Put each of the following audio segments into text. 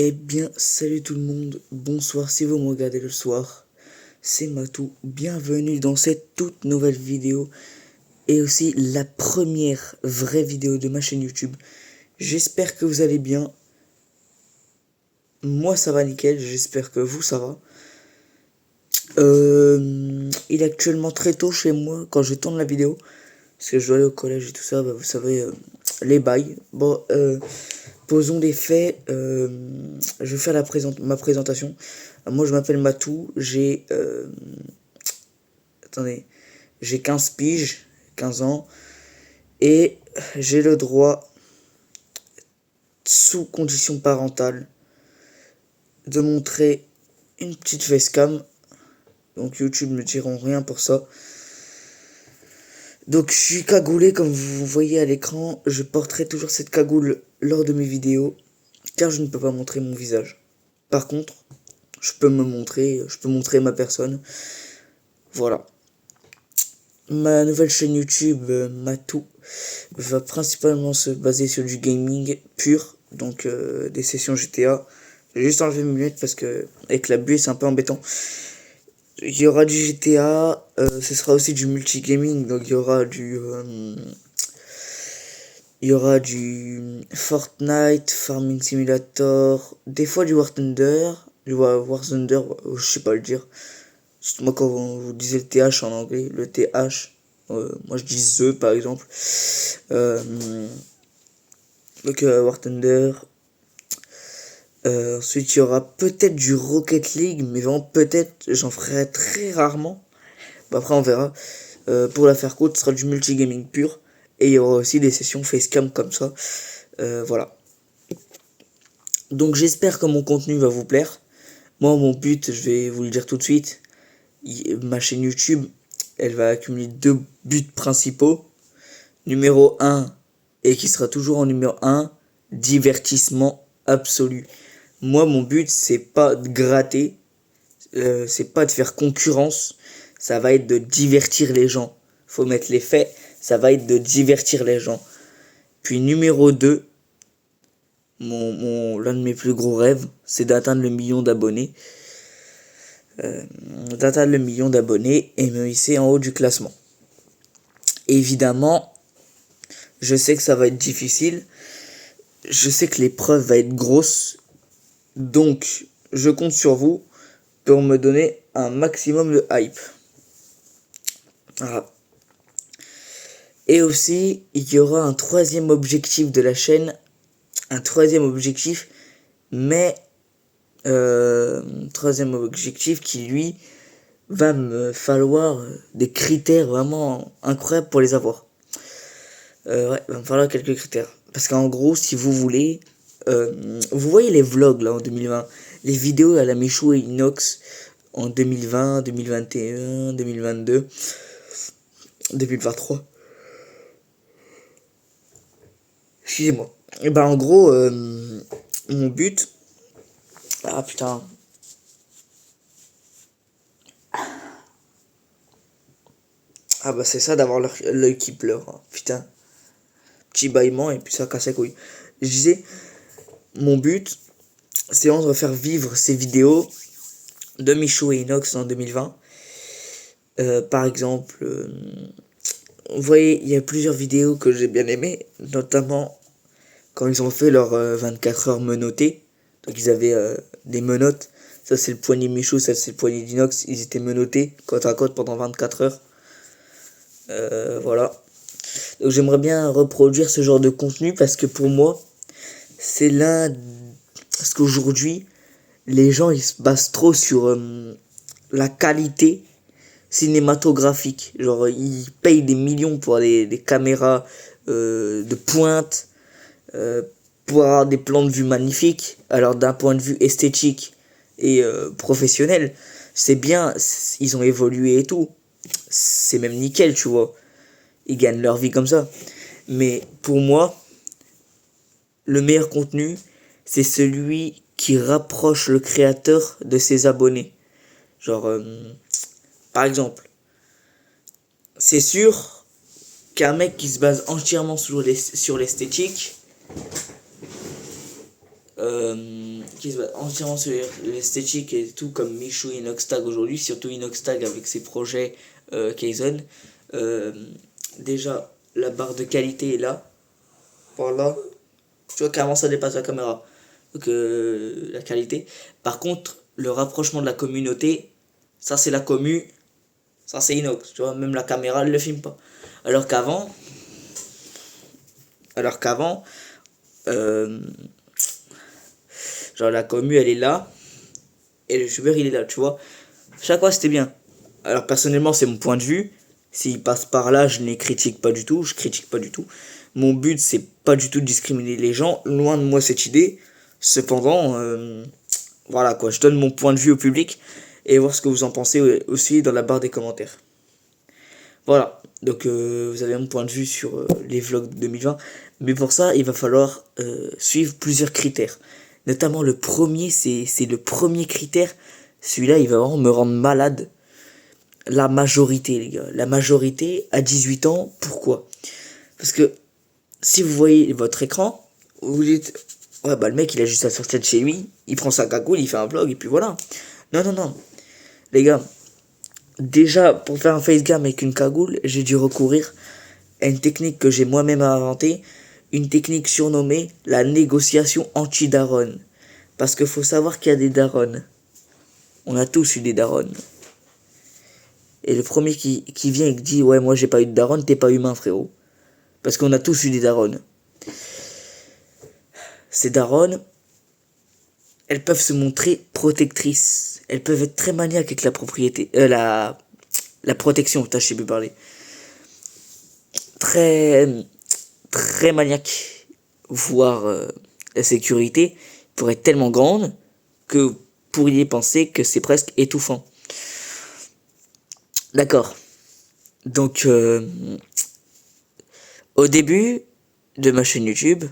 Eh bien, salut tout le monde, bonsoir si vous me regardez le soir, c'est Matou, bienvenue dans cette toute nouvelle vidéo et aussi la première vraie vidéo de ma chaîne YouTube. J'espère que vous allez bien, moi ça va nickel, j'espère que vous ça va. Il est actuellement très tôt chez moi quand je tourne la vidéo, parce que je dois aller au collège et tout ça, vous savez, les bails. Bon, posons des faits, je vais faire ma présentation. Moi je m'appelle Matou, attendez, j'ai 15 piges, 15 ans, et j'ai le droit, sous condition parentale, de montrer une petite facecam. Donc YouTube ne me diront rien pour ça. Donc je suis cagoulé comme vous voyez à l'écran, je porterai toujours cette cagoule lors de mes vidéos, car je ne peux pas montrer mon visage. Par contre, je peux montrer ma personne. Voilà. Ma nouvelle chaîne YouTube, Matou, va principalement se baser sur du gaming pur, donc des sessions GTA. J'ai juste enlevé mes lunettes parce que avec la buée c'est un peu embêtant. Il y aura du GTA, ce sera aussi du multigaming, donc il y aura du Fortnite, Farming Simulator, des fois du War Thunder, War Thunder, je sais pas le dire. Moi quand vous disiez le TH en anglais, le TH, moi je dis The par exemple. Donc War Thunder. Ensuite il y aura peut-être du Rocket League, mais vraiment peut-être, j'en ferai très rarement. Bah, après on verra. Pour la faire courte, ce sera du multigaming pur. Et il y aura aussi des sessions facecam comme ça. Voilà. Donc j'espère que mon contenu va vous plaire. Moi mon but, je vais vous le dire tout de suite. Ma chaîne YouTube, elle va accumuler deux buts principaux. Numéro 1, et qui sera toujours en numéro 1, divertissement absolu. Moi mon but c'est pas de gratter, c'est pas de faire concurrence, ça va être de divertir les gens. Faut mettre les faits, ça va être de divertir les gens. Puis numéro 2, l'un de mes plus gros rêves, c'est d'atteindre le million d'abonnés. Et me hisser en haut du classement. Évidemment, je sais que ça va être difficile. Je sais que l'épreuve va être grosse. Donc, je compte sur vous pour me donner un maximum de hype. Voilà. Et aussi, il y aura un troisième objectif de la chaîne. Un troisième objectif, mais troisième objectif qui lui va me falloir des critères vraiment incroyables pour les avoir. Ouais, va me falloir quelques critères. Parce qu'en gros, si vous voulez, vous voyez les vlogs là en 2020, les vidéos à la Michou et Inox en 2020, 2021, 2022, 2023. Excusez-moi. Et ben en gros, mon but. Ah putain. Ah bah c'est ça d'avoir l'œil qui pleure. Hein. Putain. Petit bâillement et puis ça casse la couille. Je disais, mon but, c'est de faire vivre ces vidéos de Michou et Inox en 2020. Par exemple, vous voyez, il y a plusieurs vidéos que j'ai bien aimées, notamment quand ils ont fait leur 24 heures menottées. Donc ils avaient des menottes. Ça c'est le poignet Michou, ça c'est le poignet d'Inox. Ils étaient menottés côte à côte pendant 24 heures. Voilà. Donc j'aimerais bien reproduire ce genre de contenu parce que pour moi, c'est parce qu'aujourd'hui, les gens ils se basent trop sur la qualité cinématographique. Genre, ils payent des millions pour des caméras de pointe, pour avoir des plans de vue magnifiques. Alors, d'un point de vue esthétique et professionnel, c'est bien, ils ont évolué et tout. C'est même nickel, tu vois. Ils gagnent leur vie comme ça. Mais pour moi, le meilleur contenu, c'est celui qui rapproche le créateur de ses abonnés. Genre, par exemple, c'est sûr qu'un mec qui se base entièrement sur l'esthétique, qui se base entièrement sur l'esthétique et tout, comme Michou et Inoxtag aujourd'hui, surtout Inoxtag avec ses projets Kaizen. Euh, Déjà, la barre de qualité est là. Voilà. Tu vois, carrément, ça dépasse la caméra. Donc, la qualité. Par contre, le rapprochement de la communauté, ça, c'est la commu. Ça, c'est Inox. Tu vois, même la caméra, elle le filme pas. Alors qu'avant, alors qu'avant, euh, genre, la commu, elle est là. Et le youtubeur, il est là, tu vois. Chaque fois, c'était bien. Alors, personnellement, c'est mon point de vue. S'il passe par là, je ne les critique pas du tout. Je critique pas du tout. Mon but, c'est pas du tout de discriminer les gens. Loin de moi cette idée. Cependant, voilà quoi. Je donne mon point de vue au public. Et voir ce que vous en pensez aussi dans la barre des commentaires. Voilà. Donc, vous avez mon point de vue sur les vlogs 2020. Mais pour ça, il va falloir suivre plusieurs critères. Notamment le premier, c'est le premier critère. Celui-là, il va vraiment me rendre malade. La majorité, les gars. La majorité à 18 ans. Pourquoi? Parce que si vous voyez votre écran, vous dites, ouais, bah le mec, il a juste à sortir de chez lui, il prend sa cagoule, il fait un vlog, et puis voilà. Non, non, non. Les gars, déjà, pour faire un facecam avec une cagoule, j'ai dû recourir à une technique que j'ai moi-même inventée, une technique surnommée la négociation anti-daronne. Parce qu'il faut savoir qu'il y a des daronnes. On a tous eu des daronnes. Et le premier qui vient et qui dit, ouais, moi j'ai pas eu de daronne, t'es pas humain, frérot. Parce qu'on a tous eu des daronnes. Ces daronnes, elles peuvent se montrer protectrices. Elles peuvent être très maniaques avec la propriété. La protection, putain, je sais plus parler. Très maniaque. Voire la sécurité pourrait être tellement grande que vous pourriez penser que c'est presque étouffant. D'accord. Donc, au début de ma chaîne YouTube,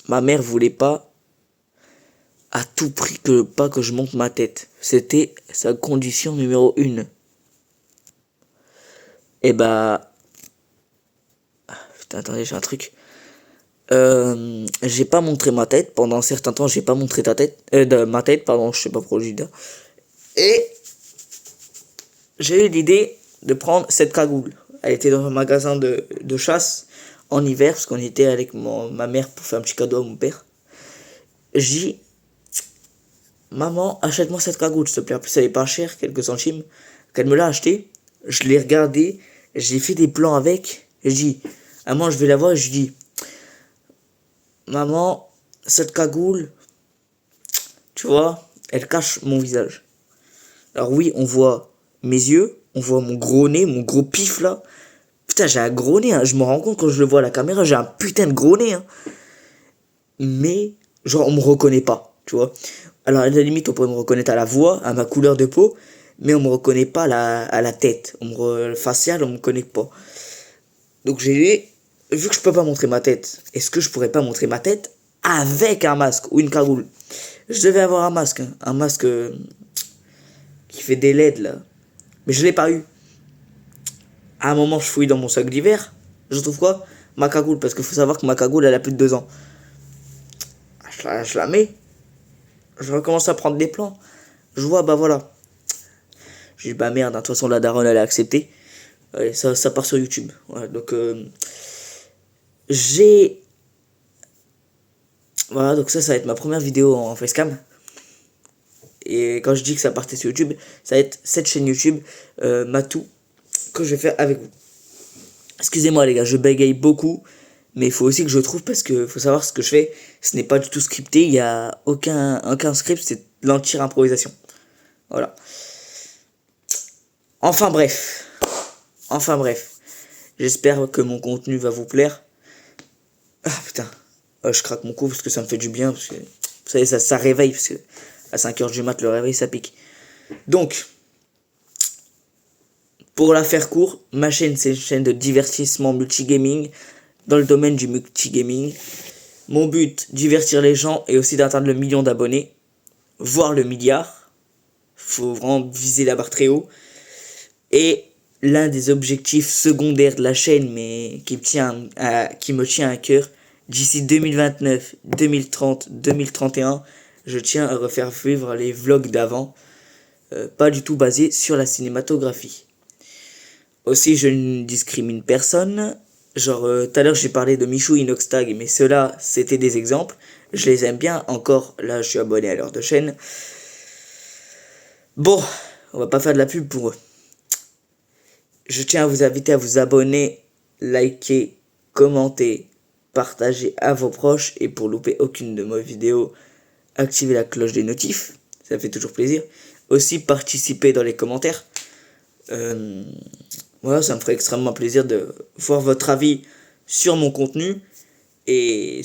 ma mère voulait pas à tout prix que je monte ma tête. C'était sa condition numéro 1. Et bah... Putain, attendez, j'ai un truc. J'ai pas montré ma tête. Pendant un certain temps, j'ai pas montré ma tête, pardon, je sais pas pourquoi je dis ça. Et j'ai eu l'idée de prendre cette cagoule. Elle était dans un magasin de chasse en hiver, parce qu'on était avec ma mère pour faire un petit cadeau à mon père. J'ai dit, maman, achète-moi cette cagoule, s'il te plaît. En plus, elle est pas chère, quelques centimes. Quand elle me l'a acheté, je l'ai regardé, j'ai fait des plans avec. Et je dis, maman, je vais la voir. Et je dis, maman, cette cagoule, tu vois, elle cache mon visage. Alors oui, on voit mes yeux, on voit mon gros nez, mon gros pif là. Putain, j'ai un gros nez, hein. Je me rends compte quand je le vois à la caméra, j'ai un putain de gros nez. Hein. Mais, genre, on me reconnaît pas, tu vois. Alors, à la limite, on pourrait me reconnaître à la voix, à ma couleur de peau, mais on me reconnaît pas à la tête. Le facial, on me connecte pas. Donc, vu que je peux pas montrer ma tête, est-ce que je pourrais pas montrer ma tête avec un masque ou une cagoule? Je devais avoir un masque, hein. Un masque qui fait des LED, là. Mais je l'ai pas eu. À un moment, je fouille dans mon sac d'hiver. Je trouve quoi? Ma cagoule, parce qu'il faut savoir que ma cagoule, elle a plus de 2 ans. Je la mets. Je recommence à prendre des plans. Je vois, bah voilà. J'ai dit, bah merde, de toute façon, la daronne, elle a accepté. Allez, ça part sur YouTube. Voilà, donc, voilà, donc ça va être ma première vidéo en facecam. Et quand je dis que ça partait sur YouTube, ça va être cette chaîne YouTube, Matou, que je vais faire avec vous. Excusez-moi les gars, je bégaye beaucoup, mais il faut aussi que je trouve, parce que faut savoir ce que je fais, ce n'est pas du tout scripté, il n'y a aucun script, c'est de l'entière improvisation. Voilà. Enfin bref, j'espère que mon contenu va vous plaire. Ah putain, je craque mon cou parce que ça me fait du bien, parce que, vous savez, ça réveille, parce que à 5h du mat, le réveil, ça pique. Donc, pour la faire court, ma chaîne, c'est une chaîne de divertissement multigaming dans le domaine du multigaming. Mon but, divertir les gens et aussi d'atteindre le 1 000 000 d'abonnés, voire le milliard. Faut vraiment viser la barre très haut. Et l'un des objectifs secondaires de la chaîne, mais qui me tient à cœur, d'ici 2029, 2030, 2031, je tiens à refaire vivre les vlogs d'avant, pas du tout basés sur la cinématographie. Aussi, je ne discrimine personne. Genre, tout à l'heure, j'ai parlé de Michou Inoxtag, mais ceux-là, c'était des exemples. Je les aime bien. Encore, là, je suis abonné à leur deux chaînes. Bon, on va pas faire de la pub pour eux. Je tiens à vous inviter à vous abonner, liker, commenter, partager à vos proches. Et pour louper aucune de mes vidéos, activez la cloche des notifs. Ça fait toujours plaisir. Aussi, participer dans les commentaires. Voilà, ça me ferait extrêmement plaisir de voir votre avis sur mon contenu. Et...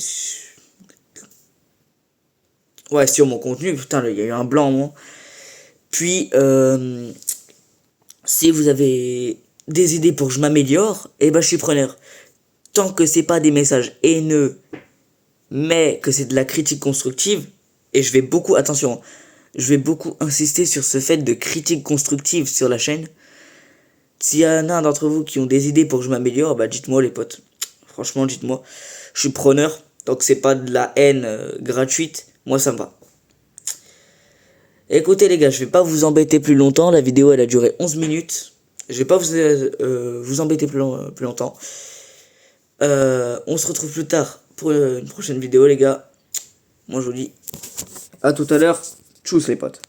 ouais, sur mon contenu. Putain, il y a eu un blanc, moi. Puis, si vous avez des idées pour que je m'améliore, eh ben, je suis preneur. Tant que c'est pas des messages haineux, mais que c'est de la critique constructive, et je vais beaucoup, attention, je vais beaucoup insister sur ce fait de critique constructive sur la chaîne. S'il y en a d'entre vous qui ont des idées pour que je m'améliore, bah dites-moi les potes. Franchement, dites-moi. Je suis preneur, tant que c'est pas de la haine gratuite, moi ça me va. Écoutez les gars, je vais pas vous embêter plus longtemps, la vidéo elle a duré 11 minutes. Je vais pas vous embêter plus longtemps. On se retrouve plus tard pour une prochaine vidéo les gars. Moi je vous dis à tout à l'heure. Tchuss les potes.